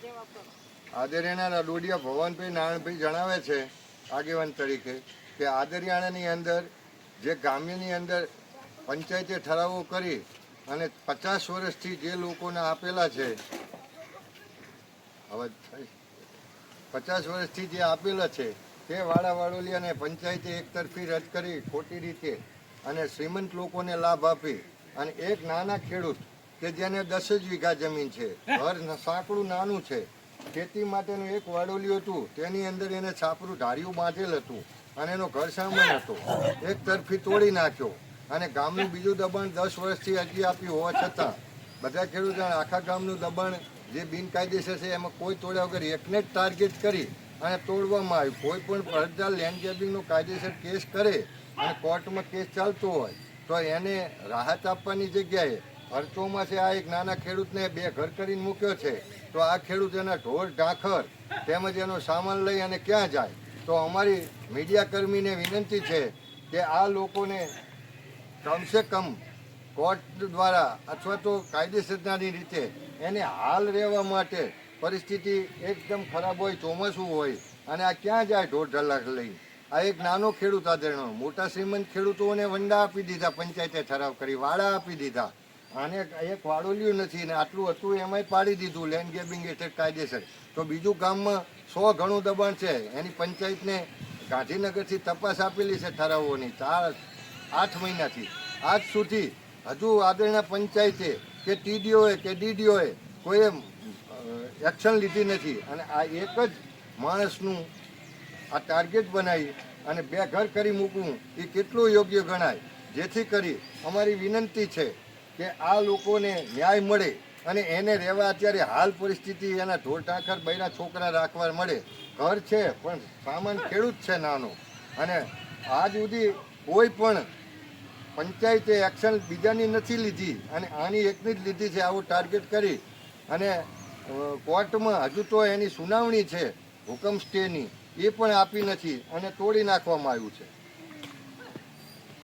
આદરિયાણા ડોડિયા ભવનભાઈ નારાયણભાઈ જણાવે છે આગેવાન તરીકે કે આદરિયાણાની અંદર જે ગામની અંદર પંચાયતે ઠરાવો કરી અને 50 વર્ષથી જે લોકોને આપેલા છે, હવે 50 વર્ષથી જે આપેલા છે તે વાળાવાળોલિયાને પંચાયતે એકતરફી રદ કરી ખોટી રીતે અને શ્રીમંત લોકોને લાભ આપી અને એક નાના ખેડૂત કે જેને 10 જ વીઘા જમીન છે, ઘર સાંકડું નાનું છે, ખેતી માટેનું એક વાડોલિયું હતું, તેની અંદર એને છાપરું ઢાળિયું બાંધેલ હતું અને એનો ઘર સામાન હતો, એક તરફી તોડી નાખ્યો અને ગામનું બીજું દબાણ 10 વર્ષથી અરજી આપી હોવા છતાં બધા ખેડૂતો આખા ગામનું દબાણ જે બિનકાયદેસર છે એમાં કોઈ તોડ્યા વગર એકને જ ટાર્ગેટ કરી અને તોડવામાં આવ્યું. કોઈ પણ ફરજદાર લેન્ડ ગ્રેબિંગનો કાયદેસર કેસ કરે અને કોર્ટમાં કેસ ચાલતો હોય તો એને રાહત આપવાની જગ્યાએ ખર્ચોમાં છે આ એક નાના ખેડૂતને 2 ઘર કરીને મૂક્યો છે, તો આ ખેડૂત એના ઢોર ઢાંખર તેમજ એનો સામાન લઈ અને ક્યાં જાય? તો અમારી મીડિયાકર્મીને વિનંતી છે કે આ લોકોને કમસે કમ કોર્ટ દ્વારા અથવા તો કાયદેસરની રીતે એને હાલ રહેવા માટે પરિસ્થિતિ એકદમ ખરાબ હોય, ચોમાસું હોય અને આ ક્યાં જાય ઢોર ઢલાક લઈ? આ એક નાનો ખેડૂત આદરણો, મોટા શ્રીમંત ખેડૂતોને વંડા આપી દીધા, પંચાયતે ઠરાવ કરી વાડા આપી દીધા, આને એક વાડોલ્યું નથી ને આટલું હતું એમાંય પાડી દીધું લેન્ડ ગ્રેબિંગ હેઠળ કાયદેસર. તો બીજું ગામમાં 100 ગણું દબાણ છે, એની પંચાયતને ગાંધીનગરથી તપાસ આપેલી છે ઠરાવોની 8 મહિનાથી આજ સુધી હજુ આદરણા પંચાયતે કે ટીડીઓએ કે ડીડીઓએ કોઈએ એક્શન લીધી નથી અને આ એક જ માણસનું આ ટાર્ગેટ બનાવી અને 2 ઘર કરી મૂકવું એ કેટલું યોગ્ય ગણાય? જેથી કરી અમારી વિનંતી છે કે આ લોકોને ન્યાય મળે અને એને રહેવા અત્યારે હાલ પરિસ્થિતિ એના ઢોર ઢાંખર બૈરા છોકરા રાખવા મળે. ઘર છે પણ સામાન ખેડૂત છે નાનો અને આજ સુધી કોઈ પણ પંચાયતે એક્શન બીજાની નથી લીધી અને આની એકની જ લીધી છે, આવું ટાર્ગેટ કરી અને કોર્ટમાં હજુ તો એની સુનાવણી છે હુકમ સ્ટેની, એ પણ આપી નથી અને તોડી નાખવામાં આવ્યું છે.